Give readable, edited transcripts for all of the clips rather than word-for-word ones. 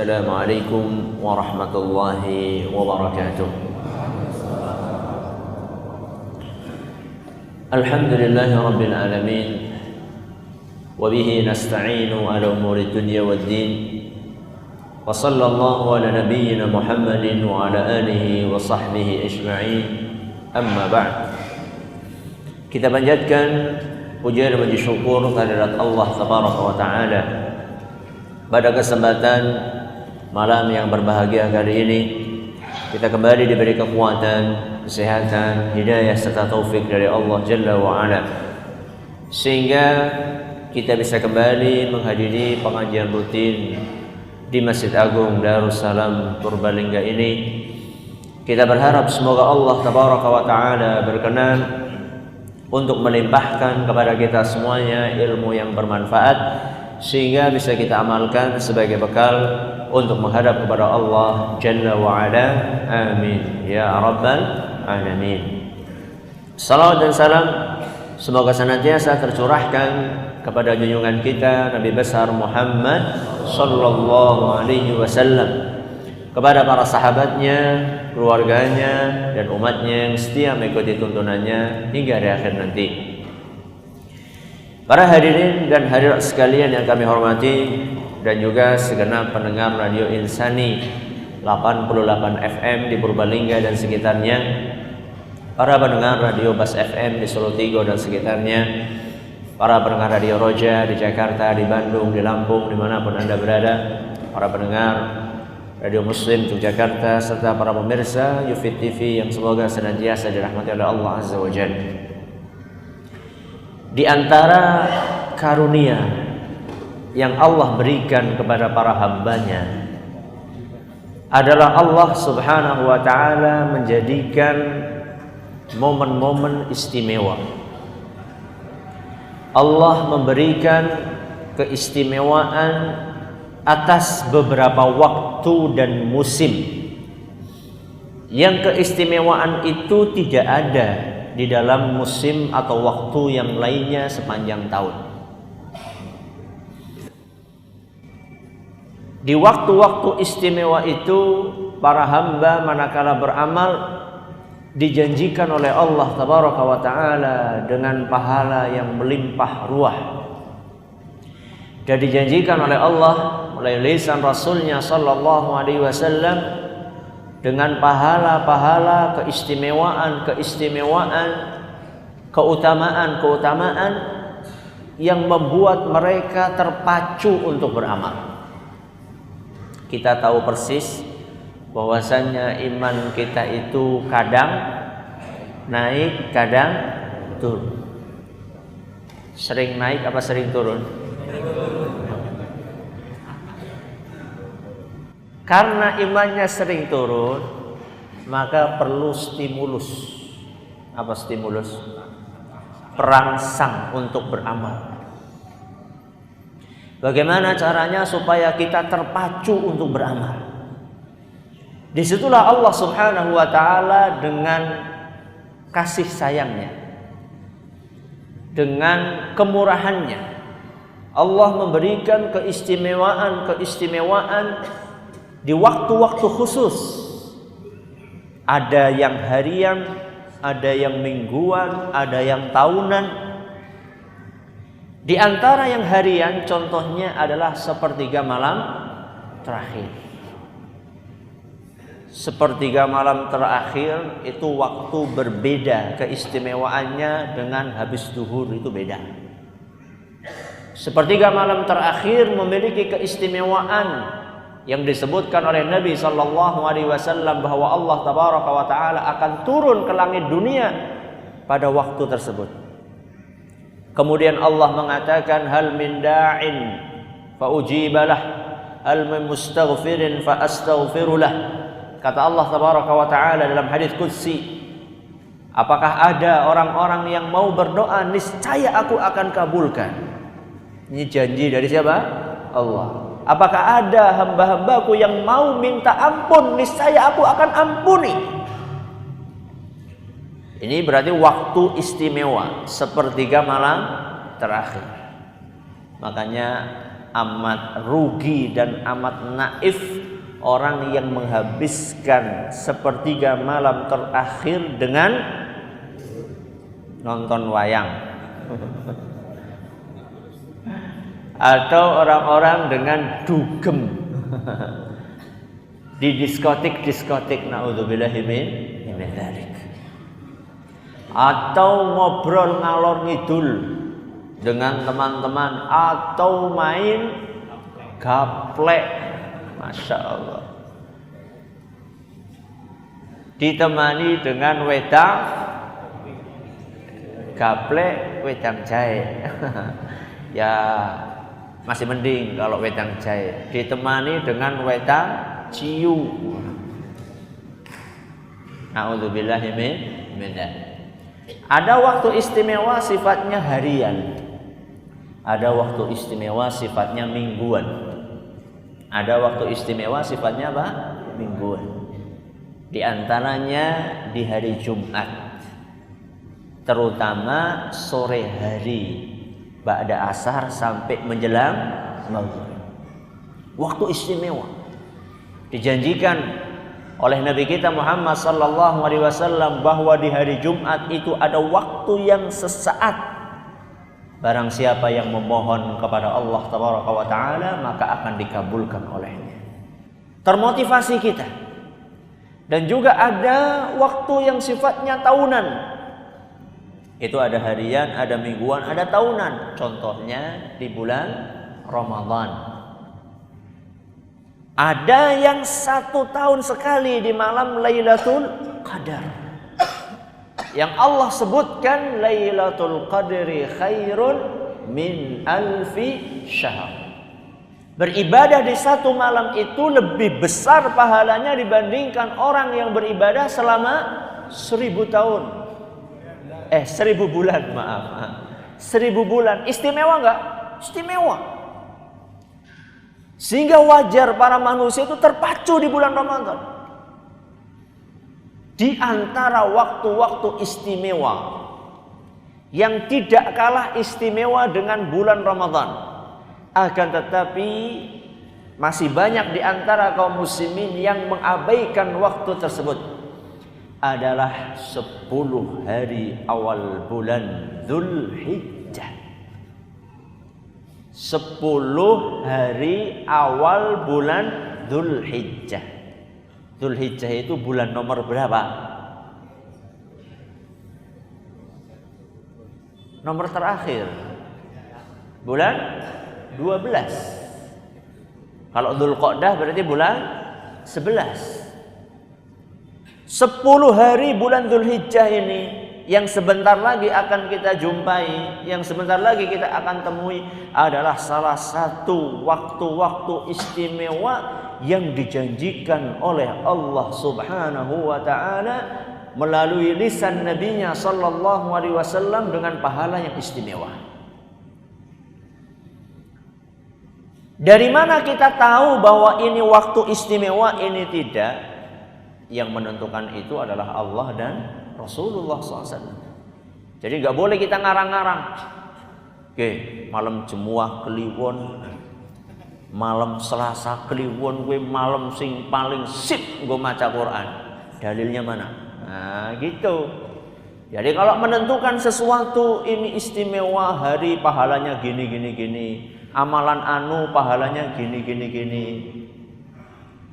Assalamualaikum warahmatullahi wabarakatuh. Alhamdulillahi rabbil alamin. Wabihi nasta'inu ala umuri dunya waddin. Wa sallallahu ala nabiyyina Muhammadin wa ala alihi wa sahbihi ajma'in. Amma ba'd. Kita panjatkan puja dan puji syukur kehadirat Allah Tabaraka wa Ta'ala pada kesempatan malam yang berbahagia kali ini. Kita kembali diberi kekuatan, kesehatan, hidayah serta taufik dari Allah Jalla wa Ala, sehingga kita bisa kembali menghadiri pengajian rutin di Masjid Agung Darussalam Purbalingga ini. Kita berharap semoga Allah Tabaraka wa Ta'ala berkenan untuk melimpahkan kepada kita semuanya ilmu yang bermanfaat, sehingga bisa kita amalkan sebagai bekal untuk menghadap kepada Allah Jalla wa'ala. Amin ya rabbal alamin. Salawat dan salam semoga senantiasa tercurahkan kepada junjungan kita Nabi besar Muhammad sallallahu alaihi wasallam, kepada para sahabatnya, keluarganya, dan umatnya yang setia mengikuti tuntunannya hingga di akhir nanti. Para hadirin dan hadirat sekalian yang kami hormati, dan juga segenap pendengar Radio Insani 88 FM di Purbalingga dan sekitarnya, para pendengar Radio Bas FM di Solo Tigo dan sekitarnya, para pendengar Radio Roja di Jakarta, di Bandung, di Lampung, dimanapun Anda berada, para pendengar Radio Muslim Yogyakarta, serta para pemirsa Yufid TV yang semoga senantiasa dirahmati oleh Allah Azza wa Jalla. Di antara karunia yang Allah berikan kepada para hambanya adalah Allah Subhanahu wa Ta'ala menjadikan momen-momen istimewa. Allah memberikan keistimewaan atas beberapa waktu dan musim yang keistimewaan itu tidak ada di dalam musim atau waktu yang lainnya sepanjang tahun. Di waktu-waktu istimewa itu, para hamba manakala beramal dijanjikan oleh Allah Tabaraka wa Ta'ala dengan pahala yang melimpah ruah, dan dijanjikan oleh Allah melalui lisan Rasulnya Sallallahu Alaihi Wasallam dengan pahala-pahala, keistimewaan, keutamaan yang membuat mereka terpacu untuk beramal. Kita tahu persis bahwasannya iman kita itu kadang naik, kadang turun. Sering naik apa sering turun? Karena imannya sering turun, maka perlu stimulus. Apa stimulus? Perangsang untuk beramal. Bagaimana caranya supaya kita terpacu untuk beramal? Disitulah Allah Subhanahu wa Ta'ala dengan kasih sayangnya, dengan kemurahannya, Allah memberikan keistimewaan di waktu-waktu khusus. Ada yang harian, ada yang mingguan, ada yang tahunan. Di antara yang harian contohnya adalah sepertiga malam terakhir. Sepertiga malam terakhir itu waktu berbeda, keistimewaannya dengan habis zuhur itu beda. Sepertiga malam terakhir memiliki keistimewaan yang disebutkan oleh Nabi Sallallahu Alaihi Wasallam bahwa Allah Tabaraka wa Ta'ala akan turun ke langit dunia pada waktu tersebut. Kemudian Allah mengatakan, hal min da'in fa ujibalah, hal min mustaghfirin fa astaghfirulah. Kata Allah Tabaraka wa Ta'ala dalam hadis qudsi, apakah ada orang-orang yang mau berdoa, niscaya aku akan kabulkan. Ini janji dari siapa? Allah. Apakah ada hamba-hambaku yang mau minta ampun, niscaya aku akan ampuni. Ini berarti waktu istimewa, sepertiga malam terakhir. Makanya amat rugi dan amat naif orang yang menghabiskan sepertiga malam terakhir dengan nonton wayang atau orang-orang dengan dugem di diskotik naudzubillahi min dzalik, atau ngobrol ngalor ngidul dengan teman-teman, atau main gaplek, masya Allah, ditemani dengan wedang gaplek, wedang jahe. Ya masih mending kalau wedang jahe ditemani dengan wedang ciu. Na'udzubillahi min dzalik. Ada waktu istimewa sifatnya harian, ada waktu istimewa sifatnya mingguan, ada waktu istimewa sifatnya apa? Mingguan. Di antaranya di hari Jumat, terutama sore hari ba'da asar sampai menjelang maghrib. Waktu istimewa dijanjikan oleh Nabi kita Muhammad sallallahu alaihi wasallam bahwa di hari Jumat itu ada waktu yang sesaat. Barang siapa yang memohon kepada Allah tabaraka wa taala maka akan dikabulkan olehnya. Termotivasi kita. Dan juga ada waktu yang sifatnya tahunan. Itu ada harian, ada mingguan, ada tahunan. Contohnya di bulan Ramadan. Ada yang 1 tahun sekali di malam Lailatul Qadar, yang Allah sebutkan Lailatul Qadri khairun min alfi syahr. Beribadah di 1 malam itu lebih besar pahalanya dibandingkan orang yang beribadah selama 1000 tahun. 1000 bulan, maaf. 1000 bulan. Istimewa enggak? Istimewa. Sehingga wajar para manusia itu terpacu di bulan Ramadan. Di antara waktu-waktu istimewa yang tidak kalah istimewa dengan bulan Ramadan, akan tetapi masih banyak di antara kaum muslimin yang mengabaikan waktu tersebut, adalah 10 hari awal bulan Dzulhijjah. 10 hari awal bulan Dzulhijjah. Dzulhijjah itu bulan nomor berapa? Nomor terakhir. Bulan 12. Kalau Dzulqa'dah berarti bulan 11. 10 hari bulan Dzulhijjah ini yang sebentar lagi akan kita jumpai, yang sebentar lagi kita akan temui, adalah salah satu waktu-waktu istimewa yang dijanjikan oleh Allah Subhanahu wa taala melalui lisan nabinya sallallahu alaihi wasallam dengan pahala yang istimewa. Dari mana kita tahu bahwa ini waktu istimewa, ini tidak? Yang menentukan itu adalah Allah dan Rasulullah SAW. Jadi nggak boleh kita ngarang-ngarang. Oke, malam Jemuah Kliwon, malam Selasa Kliwon, gue malam sing paling sip gue maca Quran. Dalilnya mana? Nah, gitu. Jadi kalau menentukan sesuatu ini istimewa, hari pahalanya gini, amalan anu pahalanya gini.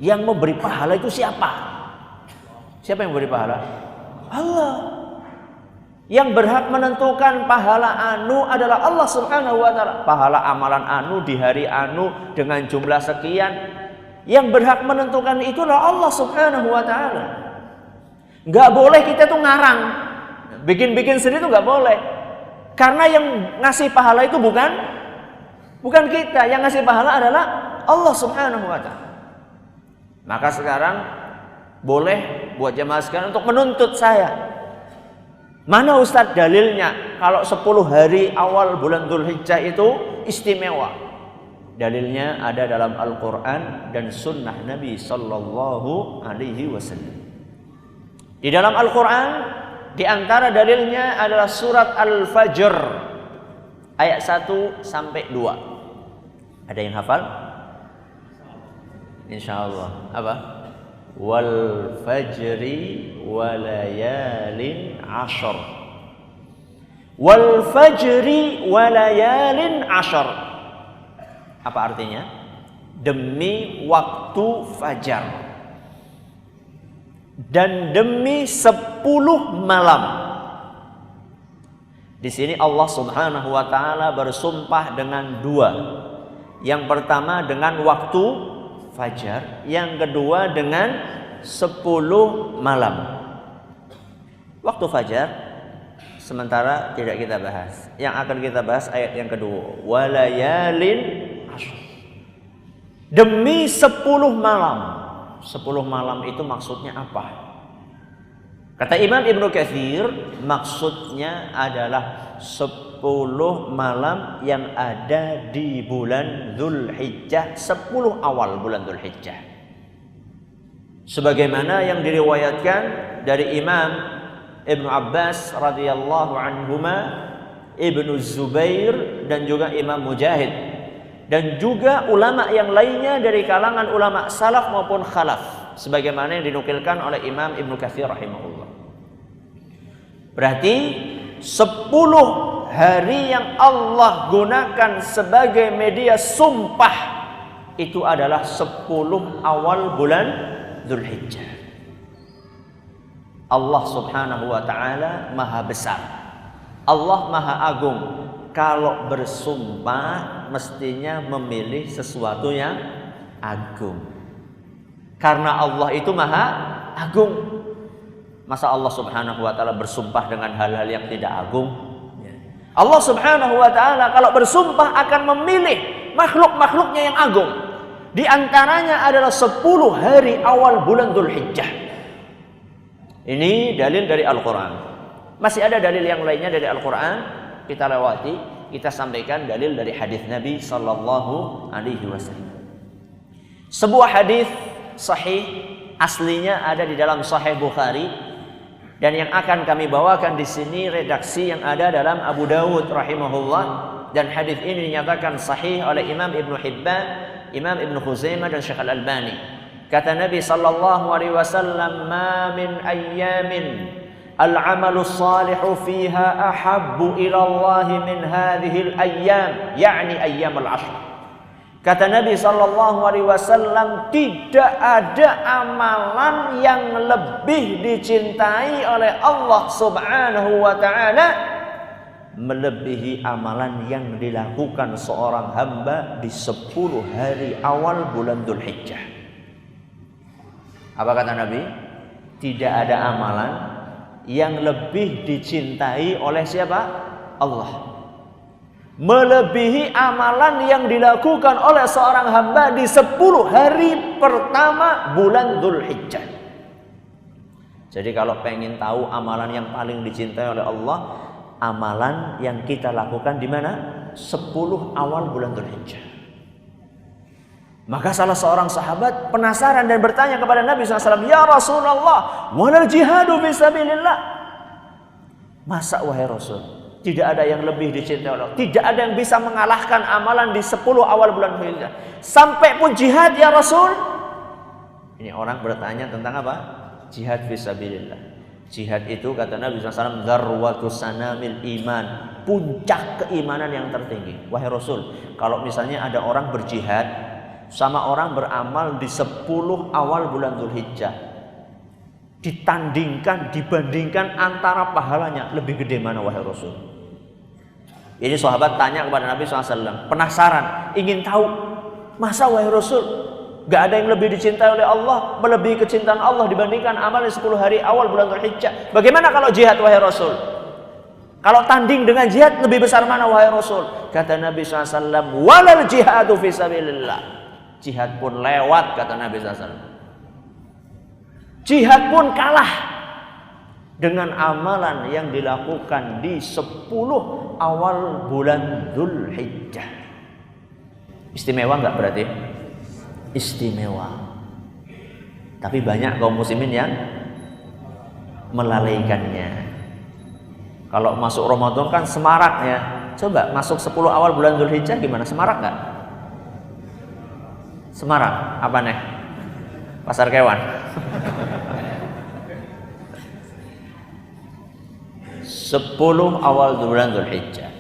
Yang memberi pahala itu siapa? Siapa yang memberi pahala? Allah. Yang berhak menentukan pahala anu adalah Allah Subhanahu wa taala. Pahala amalan anu di hari anu dengan jumlah sekian, yang berhak menentukan itu adalah Allah Subhanahu wa taala. Enggak boleh kita tuh ngarang. Bikin-bikin sendiri tuh enggak boleh. Karena yang ngasih pahala itu bukan kita, yang ngasih pahala adalah Allah Subhanahu wa taala. Maka sekarang boleh buat jamaah sekalian untuk menuntut saya. Mana Ustadz dalilnya kalau 10 hari awal bulan Dzulhijjah itu istimewa? Dalilnya ada dalam Al-Quran dan Sunnah Nabi Sallallahu Alaihi Wasallam. Di dalam Al-Quran, di antara dalilnya adalah surat Al-Fajr ayat 1 sampai 2. Ada yang hafal? Insyaallah. Apa? Wal fajri walayalin ashar. Wal fajri walayalin ashar. Apa artinya? Demi waktu fajar dan demi 10 malam. Di sini Allah Subhanahu wa taala bersumpah dengan dua. Yang pertama dengan waktu fajar, yang kedua dengan 10 malam. Waktu fajar sementara tidak kita bahas. Yang akan kita bahas ayat yang kedua, walayalin ashar. Demi 10 malam. 10 malam itu maksudnya apa? Kata Imam Ibnu Katsir, maksudnya adalah 10 malam yang ada di bulan Dzulhijjah, 10 awal bulan Dzulhijjah. Sebagaimana yang diriwayatkan dari Imam Ibnu Abbas radhiyallahu anhuma, Ibnu Zubair dan juga Imam Mujahid dan juga ulama yang lainnya dari kalangan ulama salaf maupun khalaf, sebagaimana yang dinukilkan oleh Imam Ibnu Katsir rahimahullah. Berarti 10 hari yang Allah gunakan sebagai media sumpah itu adalah 10 awal bulan Dzulhijjah. Allah Subhanahu wa taala Maha Besar. Allah Maha Agung. Kalau bersumpah mestinya memilih sesuatu yang agung. Karena Allah itu Maha Agung. Masa Allah Subhanahu wa taala bersumpah dengan hal-hal yang tidak agung? Allah Subhanahu wa taala kalau bersumpah akan memilih makhluk-makhluknya yang agung. Di antaranya adalah 10 hari awal bulan Dzulhijjah. Ini dalil dari Al-Qur'an. Masih ada dalil yang lainnya dari Al-Qur'an, kita lewati, kita sampaikan dalil dari hadis Nabi sallallahu alaihi wasallam. Sebuah hadis sahih aslinya ada di dalam Sahih Bukhari. Dan yang akan kami bawakan di sini redaksi yang ada dalam Abu Dawud rahimahullah, dan hadis ini dinyatakan sahih oleh Imam Ibnu Hibban, Imam Ibnu Khuzaimah dan Syekh Al-Albani. Kata Nabi sallallahu alaihi wasallam, "Ma min ayyamin al-'amalu shalihu fiha ahabbu ila Allah min hadhihi al-ayyam", yakni ayyam al-'ashr. Kata Nabi SAW, tidak ada amalan yang lebih dicintai oleh Allah Subhanahu wa ta'ala melebihi amalan yang dilakukan seorang hamba di 10 hari awal bulan Dzulhijjah. Apa kata Nabi? Tidak ada amalan yang lebih dicintai oleh siapa? Allah. Melebihi amalan yang dilakukan oleh seorang hamba di 10 hari pertama bulan Dzulhijjah. Jadi kalau pengen tahu amalan yang paling dicintai oleh Allah, amalan yang kita lakukan di mana? 10 awal bulan Dzulhijjah. Maka salah seorang sahabat penasaran dan bertanya kepada Nabi SAW, "Ya Rasulullah, walal jihadu fisabilillah?" Masa wahai Rasul, tidak ada yang lebih dicintai Allah, tidak ada yang bisa mengalahkan amalan di 10 awal bulan Dzulhijjah. Sampai pun jihad ya Rasul. Ini orang bertanya tentang apa? Jihad fisabilillah. Jihad itu kata Nabi SAW, dzarwatus sanamil iman, puncak keimanan yang tertinggi. Wahai Rasul, kalau misalnya ada orang berjihad sama orang beramal di 10 awal bulan Dzulhijjah, ditandingkan, dibandingkan antara pahalanya, lebih gede mana wahai Rasul? Ini sahabat tanya kepada Nabi SAW, penasaran, ingin tahu, masa wahai Rasul, gak ada yang lebih dicintai oleh Allah, melebihi kecintaan Allah dibandingkan amal 10 hari awal bulan Dzulhijjah. Bagaimana kalau jihad wahai Rasul? Kalau tanding dengan jihad, lebih besar mana wahai Rasul? Kata Nabi SAW, walal jihadu fisabilillah. Jihad pun lewat, kata Nabi SAW. Jihad pun kalah dengan amalan yang dilakukan di 10 awal bulan Dzulhijjah. Istimewa enggak berarti? Istimewa. Tapi banyak kaum muslimin yang melalaikannya. Kalau masuk Ramadan kan semarak ya. Coba masuk 10 awal bulan Dzulhijjah gimana? Semarak enggak? Semarang, apa nih? Pasar Kewan. 10 awal bulan Dzulhijjah.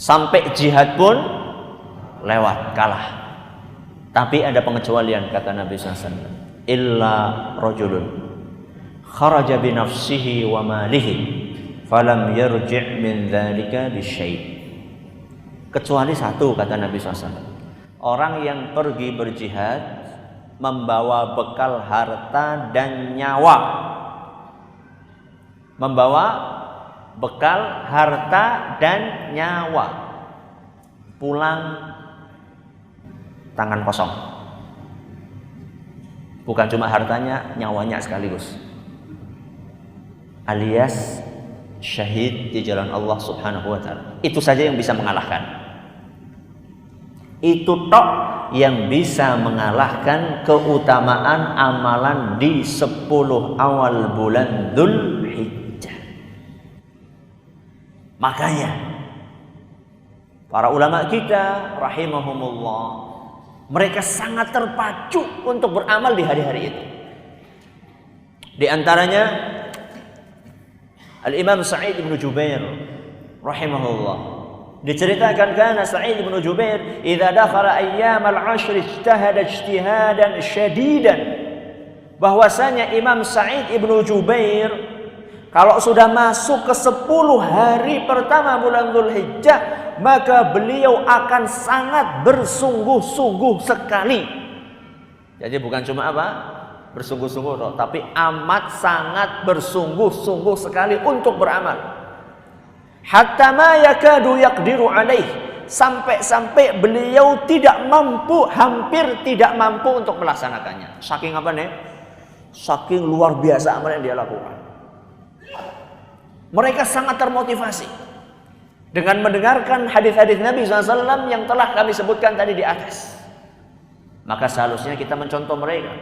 Sampai jihad pun lewat, kalah. Tapi ada pengecualian kata Nabi SAW. Illa rajulun kharaja bi nafsihi wa malihi falam yarji' min dzalika bisyai'. Kecuali satu kata Nabi SAW. Orang yang pergi berjihad membawa bekal harta dan nyawa. Membawa bekal harta dan nyawa. Pulang tangan kosong. Bukan cuma hartanya, nyawanya sekaligus. Alias syahid di jalan Allah Subhanahu wa taala. Itu saja yang bisa mengalahkan. Itu tok yang bisa mengalahkan keutamaan amalan di 10 awal bulan Dzulhijjah. Makanya para ulama kita rahimahumullah, mereka sangat terpacu untuk beramal di hari-hari itu. Di antaranya Al-Imam Sa'id bin Jubair rahimahullah, diceritakan kana Sa'id bin Jubair idza dakhala ayyam al-'ashr ijtahada ijtihadan syadidan, bahwasanya Imam Sa'id bin Jubair kalau sudah masuk ke 10 hari pertama bulan Dzulhijjah, maka beliau akan sangat bersungguh-sungguh sekali. Jadi bukan cuma apa? Bersungguh-sungguh, tapi amat sangat bersungguh-sungguh sekali untuk beramal. Hatta ma yakadu yaqdiru alaih, sampai-sampai beliau tidak mampu, hampir tidak mampu untuk melaksanakannya. Saking apa nih? Saking luar biasa amal yang dia lakukan. Mereka sangat termotivasi dengan mendengarkan hadis-hadis Nabi SAW yang telah kami sebutkan tadi di atas. Maka seharusnya kita mencontoh mereka.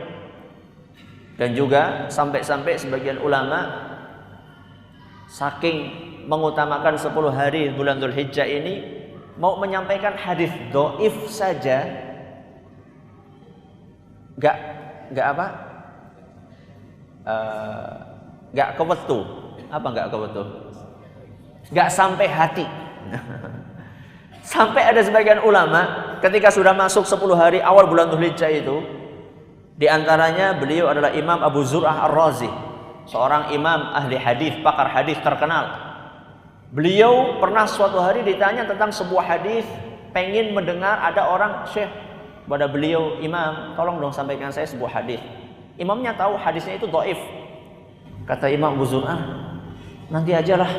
Dan juga sampai-sampai sebagian ulama saking mengutamakan 10 hari bulan Dzulhijjah ini, mau menyampaikan hadis dhaif saja, gak kewetu. Apa enggak kebetul? Enggak sampai hati. Sampai ada sebagian ulama ketika sudah masuk 10 hari awal bulan Dzulhijjah itu, di antaranya beliau adalah Imam Abu Zur'ah Ar-Razi, seorang imam ahli hadis, pakar hadis terkenal. Beliau pernah suatu hari ditanya tentang sebuah hadis, pengen mendengar ada orang syekh pada beliau, "Imam, tolong dong sampaikan saya sebuah hadis." Imamnya tahu hadisnya itu dhaif. Kata Imam Abu Zur'ah, "Nanti aja lah."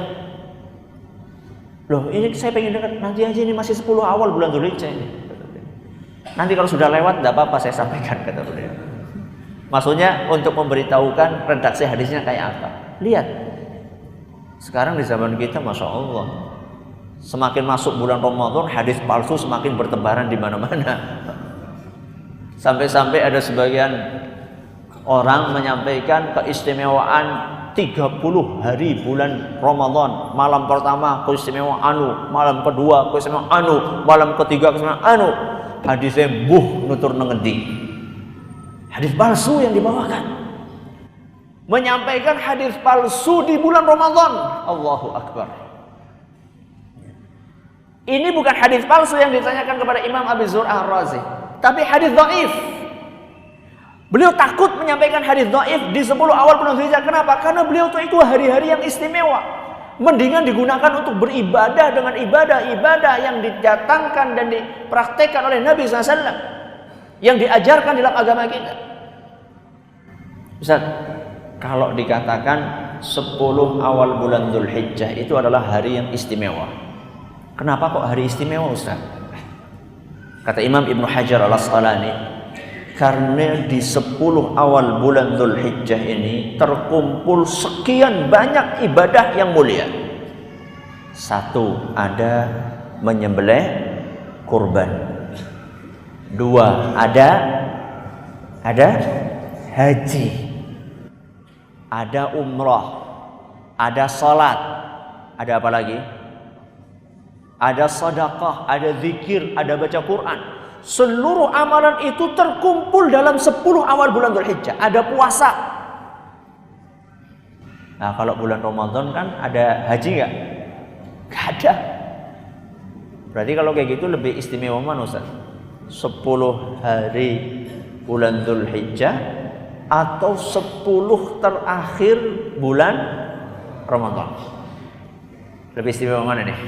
Loh, ini saya pengen dengar, nanti aja, ini masih 10 awal bulan Dzulhijjah ini. Nanti kalau sudah lewat tidak apa-apa saya sampaikan, kata beliau. Maksudnya untuk memberitahukan redaksi hadisnya kayak apa. Lihat, sekarang di zaman kita Masya Allah, semakin masuk bulan Ramadan, hadis palsu semakin bertebaran di mana-mana. Sampai-sampai ada sebagian orang menyampaikan keistimewaan 30 hari bulan Ramadan. Malam pertama keistimewaan anu, malam kedua keistimewaan anu, malam ketiga keistimewaan anu. Hadisnya nutur nengendi. Hadis palsu yang dibawakan. Menyampaikan hadis palsu di bulan Ramadan. Allahu Akbar. Ini bukan hadis palsu yang ditanyakan kepada Imam Abu Zur'ah Ar-Razi, tapi hadis dhaif. Beliau takut menyampaikan hadis dhaif di 10 awal bulan Dzulhijjah. Kenapa? Karena beliau itu hari-hari yang istimewa. Mendingan digunakan untuk beribadah dengan ibadah-ibadah yang didatangkan dan dipraktekkan oleh Nabi SAW, yang diajarkan dalam agama kita. Ustaz, kalau dikatakan 10 awal bulan Dzulhijjah itu adalah hari yang istimewa, kenapa kok hari istimewa, Ustaz? Kata Imam Ibnu Hajar Al-Asqalani, karena di 10 awal bulan Dzulhijjah ini terkumpul sekian banyak ibadah yang mulia. Satu, ada menyembelih kurban. Dua, ada haji. Ada umrah. Ada salat. Ada apa lagi? Ada sedekah, ada zikir, ada baca Quran. Seluruh amalan itu terkumpul dalam 10 awal bulan Dzulhijjah. Ada puasa. Nah, kalau bulan Ramadan kan ada haji nggak? Nggak ada. Berarti kalau kayak gitu lebih istimewa mana Ustaz? 10 hari bulan Dzulhijjah atau 10 terakhir bulan Ramadan? Lebih istimewa mana nih?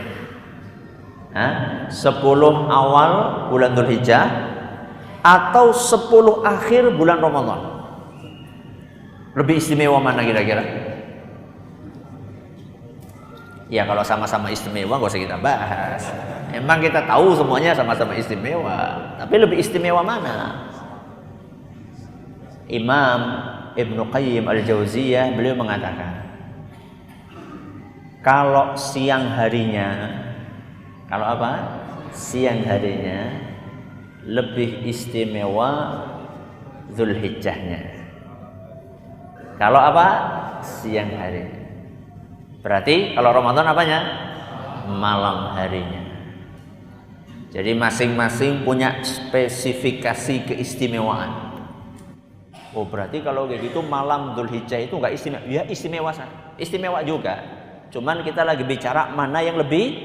10 awal bulan Dzulhijjah atau 10 akhir bulan Ramadan? Lebih istimewa mana kira-kira? Ya kalau sama-sama istimewa gak usah kita bahas. Emang kita tahu semuanya sama-sama istimewa. Tapi lebih istimewa mana? Imam Ibnu Qayyim Al-Jauziyah beliau mengatakan, kalau siang harinya, kalau apa? Siang harinya lebih istimewa Dzulhijjahnya. Kalau apa? Siang harinya. Berarti kalau Ramadan apanya? Malam harinya. Jadi masing-masing punya spesifikasi keistimewaan. Oh, berarti kalau kayak gitu malam Dzulhijjah itu enggak istimewa? Ya istimewa, istimewa juga. Cuman kita lagi bicara mana yang lebih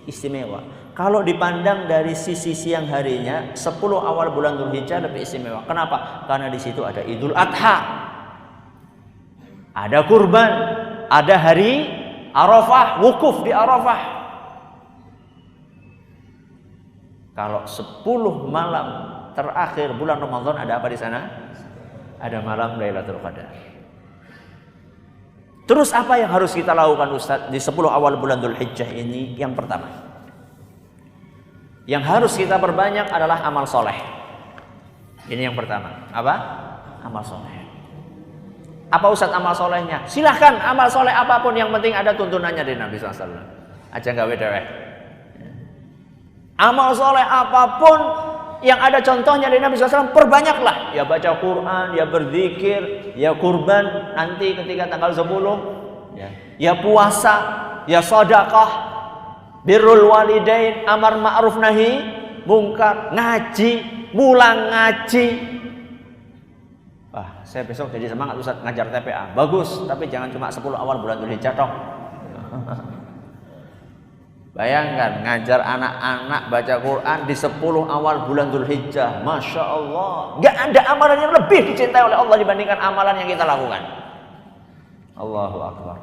istimewa. Kalau dipandang dari sisi siang harinya, 10 awal bulan Dzulhijjah lebih istimewa. Kenapa? Karena di situ ada Idul Adha, ada kurban, ada hari Arafah, wukuf di Arafah. Kalau 10 malam terakhir bulan Ramadan ada apa di sana? Ada malam Lailatul Qadar. Terus apa yang harus kita lakukan Ustaz di 10 awal bulan Dzulhijjah ini? Yang pertama, yang harus kita perbanyak adalah amal soleh. Ini yang pertama. Apa? Amal soleh. Apa Ustaz amal solehnya? Silahkan amal soleh apapun, yang penting ada tuntunannya dari Nabi SAW. Aja gawe dewek. Amal soleh apapun yang ada contohnya dari Nabi SAW, perbanyaklah. Ya baca Quran, ya berzikir, ya kurban nanti ketika tanggal 10, ya puasa, ya sedekah, birrul walidain, amar ma'ruf nahi mungkar, ngaji, mulang ngaji. Wah, saya besok jadi semangat Ustaz ngajar TPA. Bagus, tapi jangan cuma 10 awal bulan Dzulhijjah toh. Bayangkan ngajar anak-anak baca Quran di 10 awal bulan Dzulhijjah. Masya Allah. Gak ada amalan yang lebih dicintai oleh Allah dibandingkan amalan yang kita lakukan. Allahu Akbar.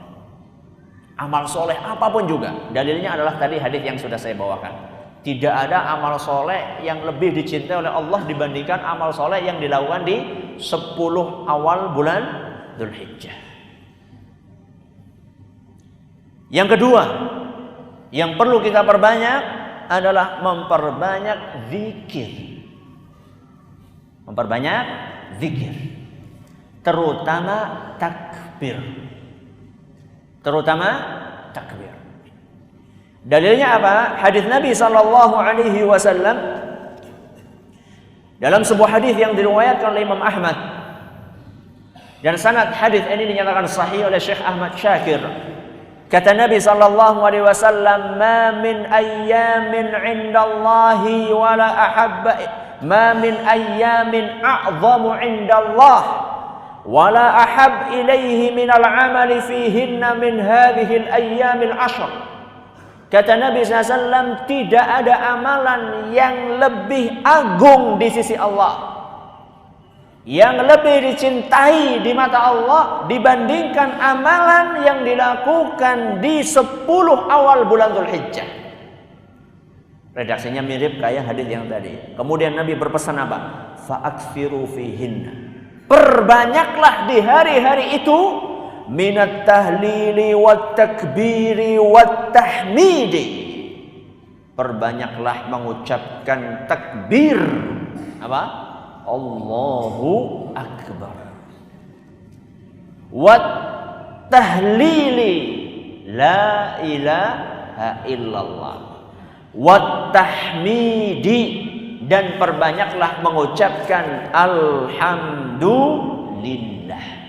Amal soleh apapun juga. Dalilnya adalah tadi hadis yang sudah saya bawakan. Tidak ada amal soleh yang lebih dicintai oleh Allah dibandingkan amal soleh yang dilakukan di 10 awal bulan Dzulhijjah. Yang kedua, yang perlu kita perbanyak adalah memperbanyak zikir. Memperbanyak zikir. Terutama takbir. Terutama takbir. Dalilnya apa? Hadis Nabi sallallahu alaihi wasallam dalam sebuah hadis yang diriwayatkan oleh Imam Ahmad, dan sanad hadis ini dinyatakan sahih oleh Syekh Ahmad Syakir. Kata Nabi sallallahu alaihi wasallam, "Ma min ayyamin 'indallahi wala ahabba ma min ayyamin a'zamu 'indallah wala ahab ilaihi minal 'amali fihinna min hadhihi al-ayyamil 'ashr." Kata Nabi SAW, tidak ada amalan yang lebih agung di sisi Allah, yang lebih dicintai di mata Allah dibandingkan amalan yang dilakukan di 10 awal bulan Dzulhijjah. Redaksinya mirip kayak hadis yang tadi. Kemudian Nabi berpesan apa? Fa'akthiru fihinna. Perbanyaklah di hari-hari itu minat tahlili wat takbiri wat tahmidi. Perbanyaklah mengucapkan takbir. Apa? Allahu Akbar. Wat tahlili la ilaha illallah. Wat tahmidi, dan perbanyaklah mengucapkan alhamdulillah.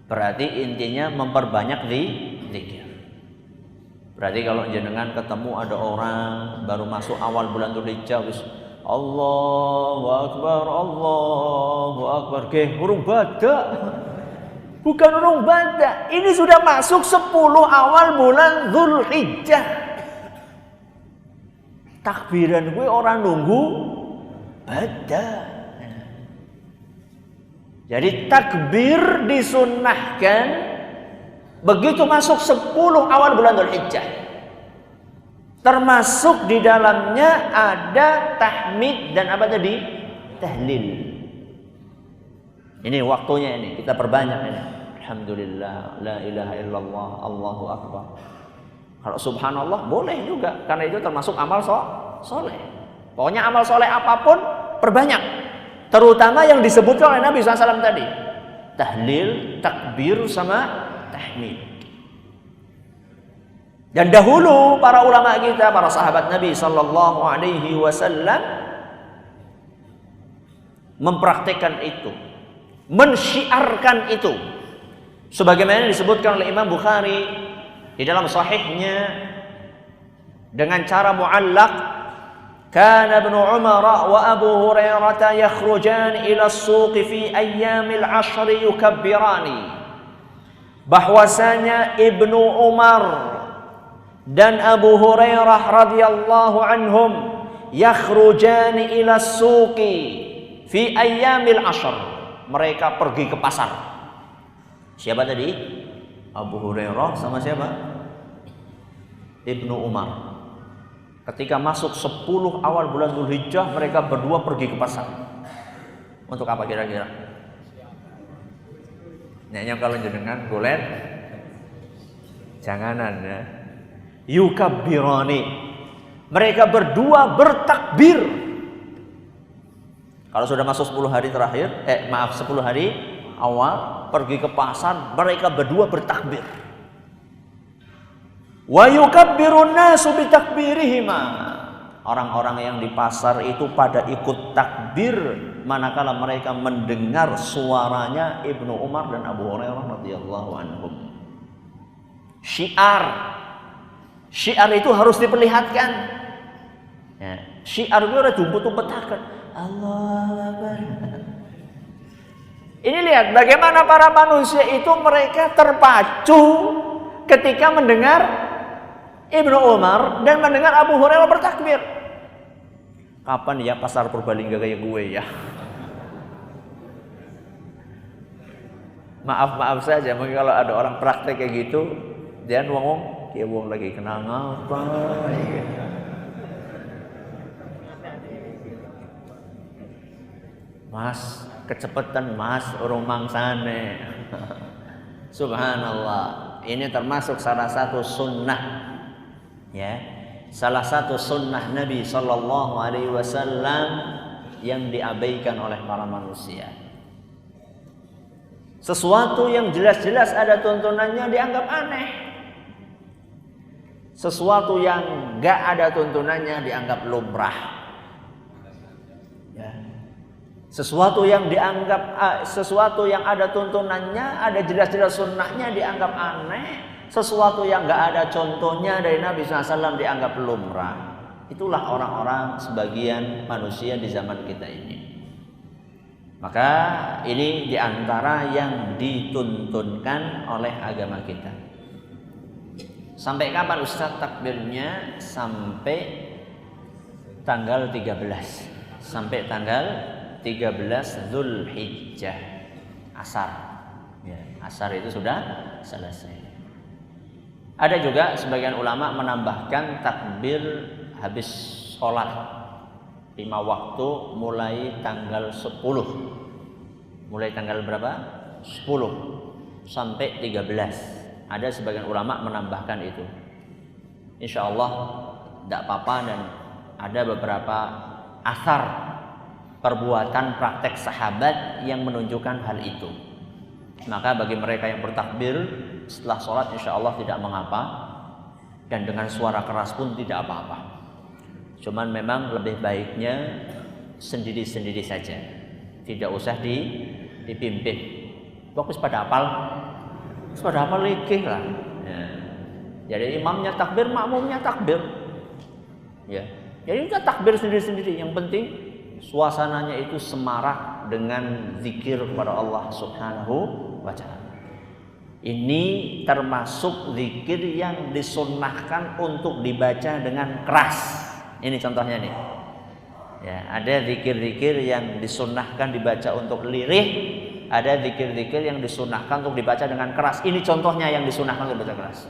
Berarti intinya memperbanyak zikir. Berarti kalau jenengan ketemu ada orang baru masuk awal bulan Dzulhijjah, Allahu Akbar, Allahu Akbar. Urung badak. Bukan urung badak. Ini sudah masuk 10 awal bulan Dzulhijjah. Takbiran gue orang nunggu badak. Jadi takbir disunnahkan begitu masuk 10 awal bulan Dzulhijjah. Termasuk di dalamnya ada tahmid dan apa tadi? Tahlil. Ini waktunya ini, kita perbanyak ini. Alhamdulillah, la ilaha illallah, Allahu Akbar. Kalau subhanallah boleh juga, karena itu termasuk amal soleh. Pokoknya amal soleh apapun perbanyak. Terutama yang disebutkan oleh Nabi SAW tadi. Tahlil, takbir, sama tahmid. Dan dahulu para ulama kita, para sahabat Nabi SAW mempraktikkan itu, mensyiarkan itu. Sebagaimana disebutkan oleh Imam Bukhari di dalam sahihnya dengan cara muallaq, kana Ibnu Umar wa Abu Hurairah yakhrujan ila as-suq fi ayyamil 'ashr yukabbirani. Bahwasanya Ibnu Umar dan Abu Hurairah radhiyallahu anhum yakhrujan ila as-suq fi ayyamil 'ashr. Mereka pergi ke pasar. Siapa tadi? Abu Hurairah sama siapa? Ibnu Umar. Ketika masuk 10 awal bulan Dzulhijjah, mereka berdua pergi ke pasar. Untuk apa kira-kira? Nyanyi kalau jenengan golet janganan ya. Yukabbirani. Mereka berdua bertakbir. Kalau sudah masuk 10 hari terakhir, 10 hari awal pergi ke pasar, mereka berdua bertakbir. Wa yukabbirun nasu bitakbirihima. Orang-orang yang di pasar itu pada ikut takbir manakala mereka mendengar suaranya Ibnu Umar dan Abu Hurairah radhiyallahu anhum. Syiar itu harus diperlihatkan. Ya, syiar itu ada tumpet-tumpetakan. Allahu Akbar. Ini lihat bagaimana para manusia itu mereka terpacu ketika mendengar Ibnu Umar dan mendengar Abu Hurairah bertakbir. Kapan ya pasar Purbalingga kayak gue ya? Maaf saja, mungkin kalau ada orang praktek kayak gitu, dia ngomong, ya wong lagi kenal apa? Mas, kecepatan mas, urung mangsane. Subhanallah. Ini termasuk salah satu sunnah, ya, salah satu sunnah Nabi Sallallahu Alaihi Wasallam yang diabaikan oleh para manusia. Sesuatu yang jelas-jelas ada tuntunannya dianggap aneh. Sesuatu yang gak ada tuntunannya dianggap lumrah. Sesuatu yang dianggap sesuatu yang ada tuntunannya, ada jelas-jelas sunnahnya dianggap aneh. Sesuatu yang enggak ada contohnya dari Nabi SAW dianggap lumrah. Itulah orang-orang sebagian manusia di zaman kita ini. Maka ini diantara yang dituntunkan oleh agama kita. Sampai kapan Ustaz takbirnya? Sampai tanggal 13. Sampai tanggal 13 Dzulhijjah asar. Ya, asar itu sudah selesai. Ada juga sebagian ulama menambahkan takbir habis sholat 5 waktu mulai tanggal 10. Mulai tanggal berapa? 10 sampai 13. Ada sebagian ulama menambahkan itu. Insya Allah tidak apa-apa, dan ada beberapa asar perbuatan praktek sahabat yang menunjukkan hal itu. Maka bagi mereka yang bertakbir setelah sholat insya Allah tidak mengapa, dan dengan suara keras pun tidak apa-apa. Cuman memang lebih baiknya sendiri-sendiri saja, tidak usah dipimpin. Fokus pada hafal likih lah. Ya. Jadi imamnya takbir, makmumnya takbir. Ya. Jadi kita takbir sendiri-sendiri. Yang penting suasananya itu semarak dengan zikir kepada Allah Subhanahu wa Ta'ala. Ini termasuk zikir yang disunnahkan untuk dibaca dengan keras. Ini contohnya nih. Ya, ada zikir-zikir yang disunnahkan dibaca untuk lirih, ada zikir-zikir yang disunnahkan untuk dibaca dengan keras. Ini contohnya yang disunnahkan untuk dibaca keras.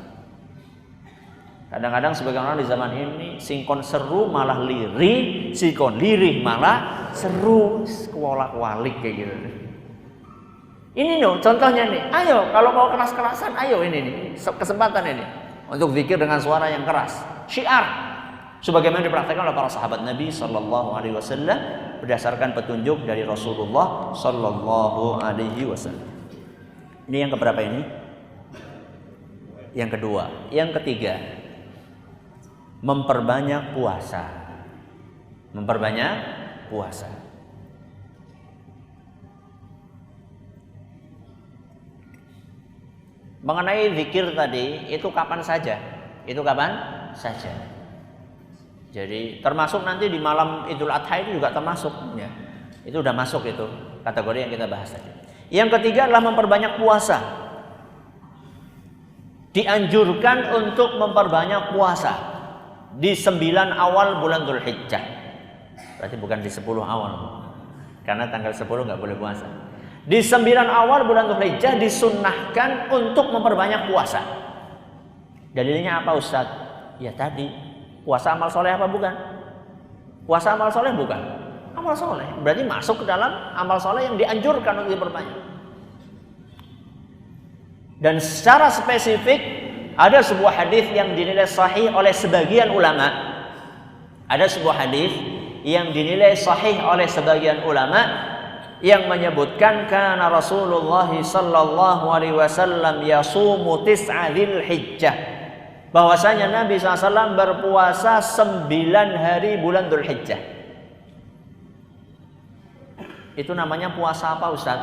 Kadang-kadang sebagian orang di zaman ini singkon seru malah lirih, singkon lirih malah seru, kuolak-walik kayak gitu. Ini loh contohnya nih. Ayo kalau mau keras-kerasan, ayo ini nih kesempatan ini untuk zikir dengan suara yang keras. Syiar sebagaimana dipraktikkan oleh para sahabat Nabi Sallallahu Alaihi Wasallam berdasarkan petunjuk dari Rasulullah Sallallahu Alaihi Wasallam. Ini yang keberapa ini? Yang kedua. Yang ketiga, memperbanyak puasa. Memperbanyak puasa. Mengenai zikir tadi, itu kapan saja? Itu kapan saja. Jadi termasuk nanti di malam Idul Adha itu juga termasuk, ya. Itu udah masuk itu kategori yang kita bahas tadi. Yang ketiga adalah memperbanyak puasa. Dianjurkan untuk memperbanyak puasa di 9 awal bulan Dzulhijjah. Berarti bukan di 10 awal. Karena tanggal 10 nggak boleh puasa. Di 9 awal bulan Dzulhijjah disunnahkan untuk memperbanyak puasa. Dalilnya apa Ustaz? Ya tadi, puasa amal soleh apa bukan? Puasa amal soleh bukan? Amal soleh. Berarti masuk ke dalam amal soleh yang dianjurkan untuk diperbanyak. Dan secara spesifik ada sebuah hadis yang dinilai sahih oleh sebagian ulama. Ada sebuah hadis yang dinilai sahih oleh sebagian ulama yang menyebutkan kana Rasulullah sallallahu alaihi wasallam yasumu tis'a Dzulhijjah, bahwasanya Nabi SAW berpuasa 9 hari bulan Dzulhijjah. Itu namanya puasa apa Ustaz?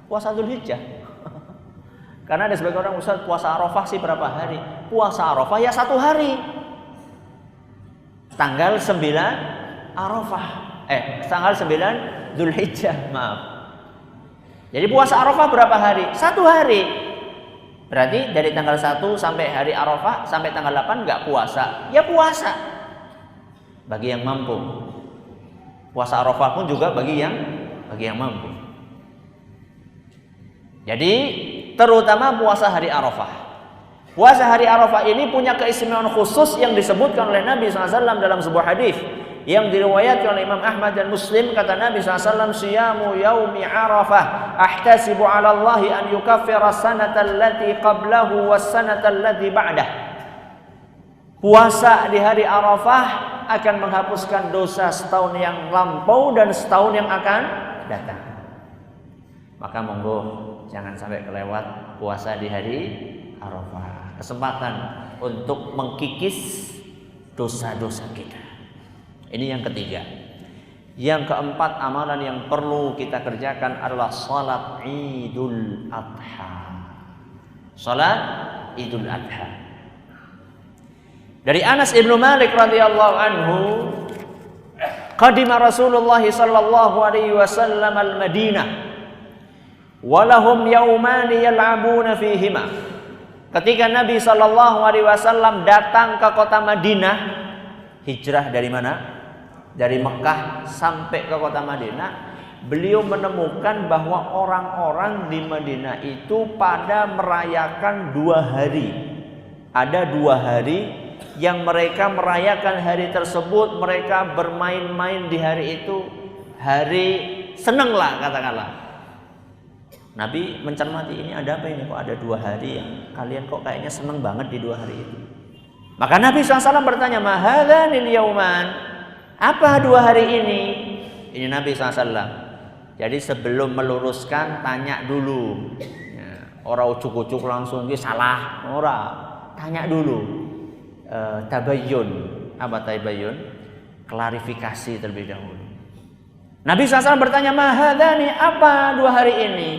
Puasa Dzulhijjah. Karena ada sebagian orang, Ustaz, puasa Arafah sih berapa hari? Puasa Arafah ya 1 hari. Tanggal 9 Arafah. Tanggal 9 Dzulhijjah, maaf. Jadi puasa Arafah berapa hari? 1 hari. Berarti dari tanggal 1 sampai hari Arafah sampai tanggal 8 nggak puasa. Ya puasa. Bagi yang mampu. Puasa Arafah pun juga bagi yang mampu. Jadi terutama puasa hari Arafah. Puasa hari Arafah ini punya keistimewaan khusus yang disebutkan oleh Nabi SAW dalam sebuah hadis yang diriwayatkan oleh Imam Ahmad dan Muslim. Kata Nabi SAW, siyamu yaumi Arafah ahtasibu ala Allahi an yukaffira sanata allati qablahu was sanata allati ba'dah. Puasa di hari Arafah akan menghapuskan dosa setahun yang lampau dan setahun yang akan datang. Maka monggo jangan sampai kelewat puasa di hari Arafah. Kesempatan untuk mengkikis dosa-dosa kita. Ini yang ketiga. Yang keempat, amalan yang perlu kita kerjakan adalah salat Idul Adha. Salat Idul Adha. Dari Anas ibnu Malik radhiyallahu anhu, qadima Rasulullah sallallahu alaihi wasallam al-Madinah walahum yawman yal'abuna fihima. Ketika Nabi sallallahu alaihi wasallam datang ke kota Madinah, hijrah dari mana? Dari Mekah sampai ke kota Madinah, beliau menemukan bahwa orang-orang di Madinah itu pada merayakan 2 hari. Ada 2 hari yang mereka merayakan hari tersebut, mereka bermain-main di hari itu, hari seneng lah katakanlah. Nabi mencermati, ini ada apa ini, kok ada 2 hari yang kalian kok kayaknya seneng banget di 2 hari itu. Maka Nabi SAW bertanya, mahadhanil yauman, apa 2 hari ini? Ini Nabi SAW. Jadi sebelum meluruskan, tanya dulu. Ya, orang ucuk-ucuk langsung ini salah. Orang tanya dulu. Tabayyun. Apa tabayyun? Klarifikasi terlebih dahulu. Nabi SAW bertanya, mahadhani, apa 2 hari ini?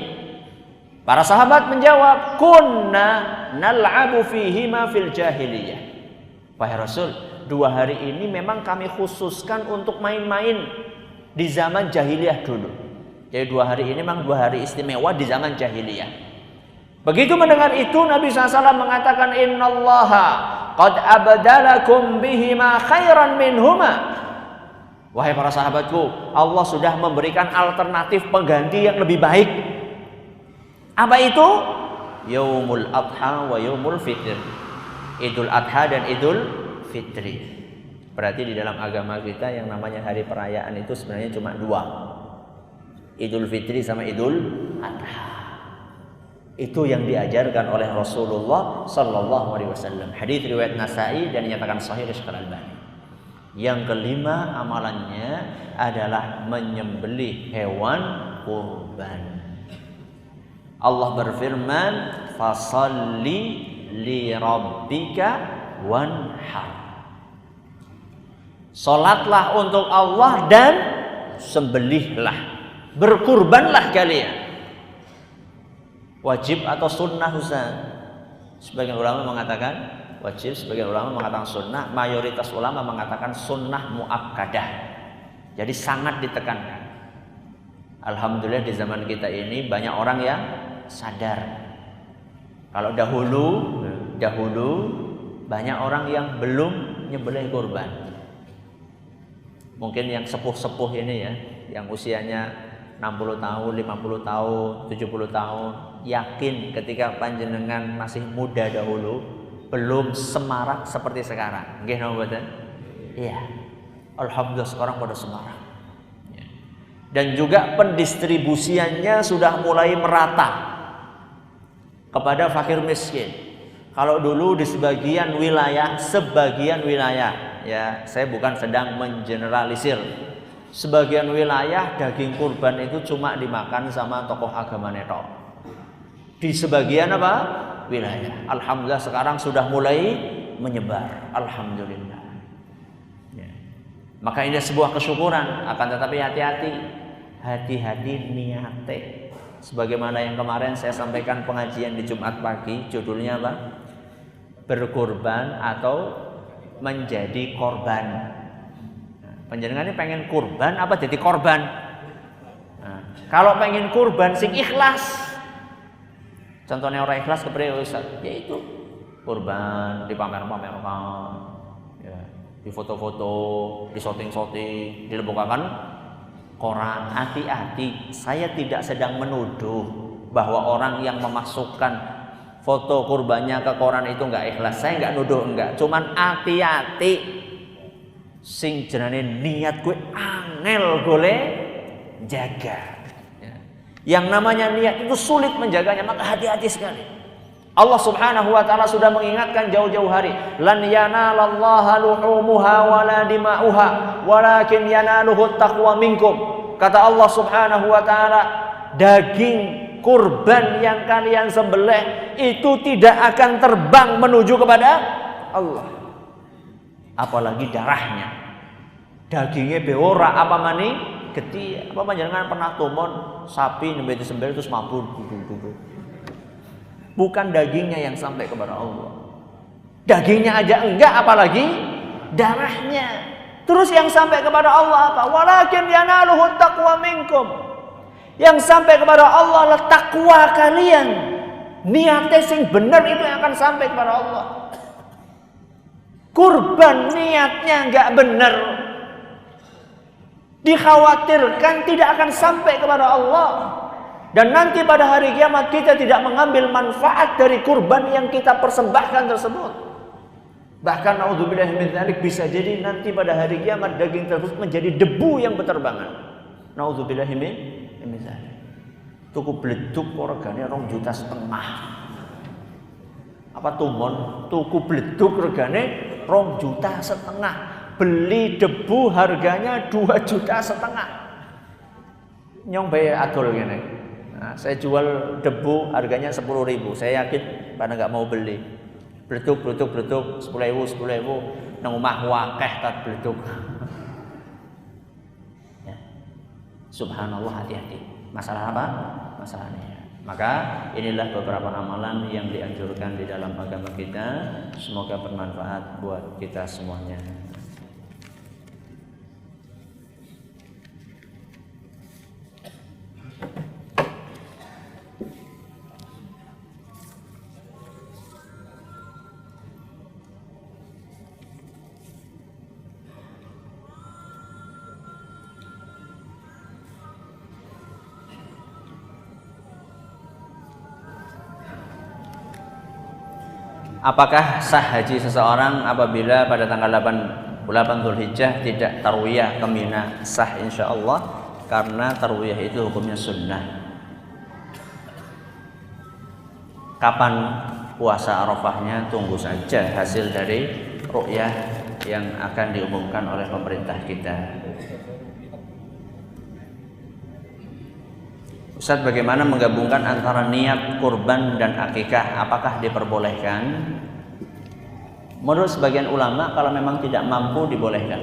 Para sahabat menjawab, kunna nal'abu fihima fil jahiliyah. Wahai Rasul, 2 hari ini memang kami khususkan untuk main-main di zaman jahiliyah dulu. Jadi 2 hari ini memang 2 hari istimewa di zaman jahiliyah. Begitu mendengar itu Nabi SAW mengatakan, Innallaha qad abdalakum bihima khairan minhuma. Wahai para sahabatku, Allah sudah memberikan alternatif pengganti yang lebih baik. Apa itu? Yaumul Adha wa Yaumul Fitr. Idul Adha dan Idul Fitri. Berarti di dalam agama kita yang namanya hari perayaan itu sebenarnya cuma 2. Idul Fitri sama Idul Adha. Itu yang diajarkan oleh Rasulullah sallallahu alaihi wasallam. Hadis riwayat Nasa'i dan dinyatakan sahih oleh Syekh Al-Albani. Yang kelima amalannya adalah menyembelih hewan kurban. Allah berfirman, "Fasalli li rabbika wanhar." Salatlah untuk Allah dan sembelihlah. Berkurbanlah kalian. Wajib atau sunnah Ustaz? Sebagian ulama mengatakan wajib, sebagian ulama mengatakan sunnah, mayoritas ulama mengatakan sunnah muakkadah. Jadi sangat ditekankan. Alhamdulillah di zaman kita ini banyak orang yang sadar. Kalau dahulu banyak orang yang belum nyembelih kurban. Mungkin yang sepuh-sepuh ini ya, yang usianya 60 tahun, 50 tahun, 70 tahun, yakin ketika panjenengan masih muda dahulu belum semarak seperti sekarang. Nggih napa mboten? Iya. Alhamdulillah sekarang pada semarak. Dan juga pendistribusiannya sudah mulai merata kepada fakir miskin. Kalau dulu di sebagian wilayah, ya saya bukan sedang mengeneralisir. Sebagian wilayah daging kurban itu cuma dimakan sama tokoh agama netok. Di sebagian apa? Wilayah. Alhamdulillah sekarang sudah mulai menyebar. Alhamdulillah. Ya. Maka ini sebuah kesyukuran. Akan tetapi hati-hati niate. Sebagaimana yang kemarin saya sampaikan pengajian di Jumat pagi, judulnya apa? Berkurban atau menjadi korban. Panjenengan ini pengen kurban apa jadi korban? Nah, kalau pengen kurban sing ikhlas. Contohnya orang ikhlas kepada Ustaz, yaitu kurban dipamer-pamerkan, ya, di foto-foto, di shooting-shooting, dilebokkan koran. Hati-hati, saya tidak sedang menuduh bahwa orang yang memasukkan foto kurbannya ke koran itu enggak ikhlas. Saya enggak nuduh, enggak. Cuman hati-hati. Sing jenenge niat gue angel golek jaga. Ya. Yang namanya niat itu sulit menjaganya, maka hati-hati sekali. Allah Subhanahu wa taala sudah mengingatkan jauh-jauh hari, lan yanalallaha luhumuha wala dima'uha walakin yanaluhu taqwa minkum. Kata Allah Subhanahu wa taala, daging kurban yang kalian sembelih itu tidak akan terbang menuju kepada Allah. Apalagi darahnya, dagingnya beora apa maning geti. Apa panjenengan pernah tumon sapi nembe disembelih terus mabur? Bukan dagingnya yang sampai kepada Allah, dagingnya aja enggak, apalagi darahnya. Terus yang sampai kepada Allah apa? Walakin yanaluhu taqwa minkum. Yang sampai kepada Allah adalah takwa kalian. Niatnya sing benar itu yang akan sampai kepada Allah. Kurban niatnya enggak benar, dikhawatirkan tidak akan sampai kepada Allah. Dan nanti pada hari kiamat kita tidak mengambil manfaat dari kurban yang kita persembahkan tersebut. Bahkan naudzubillah min dzalik, bisa jadi nanti pada hari kiamat daging tersebut menjadi debu yang berterbangan. Naudzubillah min dzalik. Tuku bleduk regane 2,5 juta. Apa tumon tuku bleduk regane 2,5 juta. Beli debu harganya 2,5 juta. Nyong bae adol ngene. Nah, saya jual debu harganya 10.000. Saya yakin pada enggak mau beli. Bleduk 10.000 nang omah wakeh tat bleduk. Ya. Subhanallah, hati-hati. Masalah apa? Masalahnya. Maka inilah beberapa amalan yang dianjurkan di dalam agama kita. Semoga bermanfaat buat kita semuanya. Apakah sah haji seseorang apabila pada tanggal 8 Dzulhijjah tidak tarwiyah ke Mina? Sah insya Allah, karena tarwiyah itu hukumnya sunnah. Kapan puasa Arafahnya? Tunggu saja hasil dari ru'yah yang akan diumumkan oleh pemerintah kita. Ustaz, bagaimana menggabungkan antara niat kurban dan akikah? Apakah diperbolehkan? Menurut sebagian ulama, kalau memang tidak mampu dibolehkan.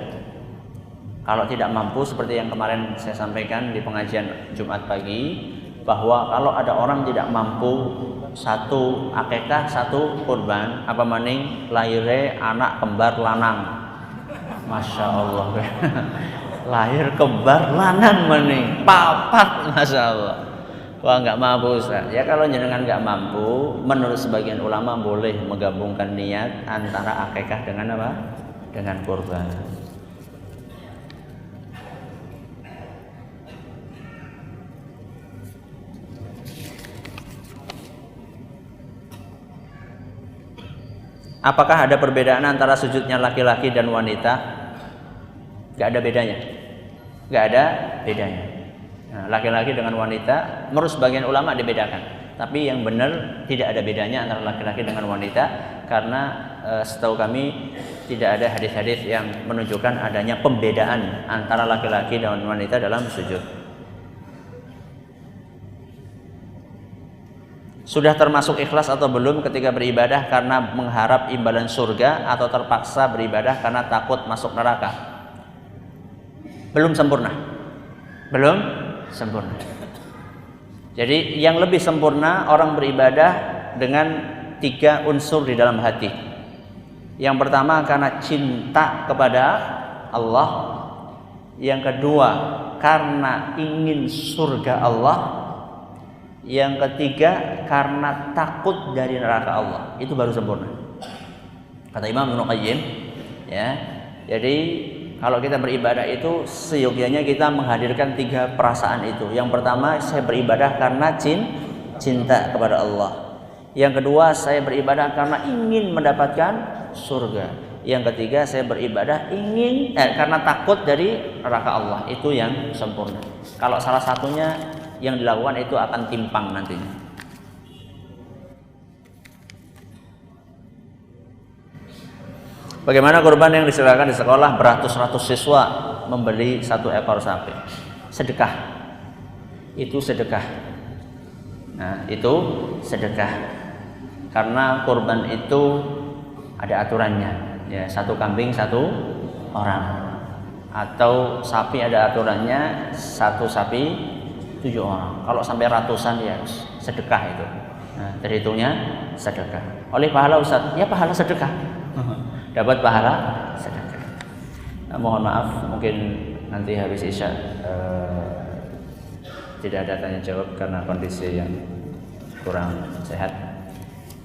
Kalau tidak mampu, seperti yang kemarin saya sampaikan di pengajian Jumat pagi, bahwa kalau ada orang tidak mampu, satu akikah, satu kurban, apa maning lahirnya anak kembar lanang. Masya Allah. Lahir kembar lanang maning, papat, Masya Allah. Wah, nggak mampu Ustaz. Ya kalau jenengan nggak mampu, menurut sebagian ulama boleh menggabungkan niat antara akikah dengan apa? Dengan kurban. Apakah ada perbedaan antara sujudnya laki-laki dan wanita? Nggak ada bedanya. Nggak ada bedanya. Nah, laki-laki dengan wanita, menurut sebagian ulama dibedakan. Tapi yang benar tidak ada bedanya antara laki-laki dengan wanita, karena setahu kami tidak ada hadis-hadis yang menunjukkan adanya pembedaan antara laki-laki dan wanita dalam sujud. Sudah termasuk ikhlas atau belum ketika beribadah karena mengharap imbalan surga, atau terpaksa beribadah karena takut masuk neraka? Belum sempurna. Belum sempurna. Jadi yang lebih sempurna orang beribadah dengan 3 unsur di dalam hati. Yang pertama karena cinta kepada Allah. Yang kedua karena ingin surga Allah. Yang ketiga karena takut dari neraka Allah. Itu baru sempurna. Kata Imam Ibnu Qayyim, ya. Jadi kalau kita beribadah itu seyogyanya kita menghadirkan 3 perasaan itu. Yang pertama, saya beribadah karena cinta kepada Allah. Yang kedua, saya beribadah karena ingin mendapatkan surga. Yang ketiga, saya beribadah karena takut dari neraka Allah. Itu yang sempurna. Kalau salah satunya yang dilakukan itu akan timpang nantinya. Bagaimana kurban yang disilakan di sekolah? Beratus-ratus siswa membeli 1 ekor sapi. Sedekah. Itu sedekah. Nah, itu sedekah. Karena kurban itu ada aturannya. Ya, 1 kambing 1 orang. Atau sapi ada aturannya, 1 sapi 7 orang. Kalau sampai ratusan ya sedekah itu. Nah, terhitungnya sedekah. Oleh pahala Ustaz, ya pahala sedekah. Dapat pahala sedekah. Nah, mohon maaf, mungkin nanti habis Isya tidak ada tanya jawab karena kondisi yang kurang sehat.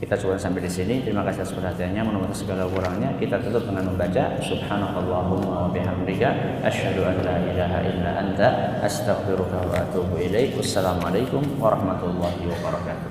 Kita coba sampai di sini. Terima kasih atas perhatiannya. Menurut segala kurangnya, kita tutup dengan membaca Subhanakallahumma wa bihamdika asyhadu an la ilaha illa anta astaghfiruka wa atubu ilaik. Wassalamualaikum warahmatullahi wabarakatuh.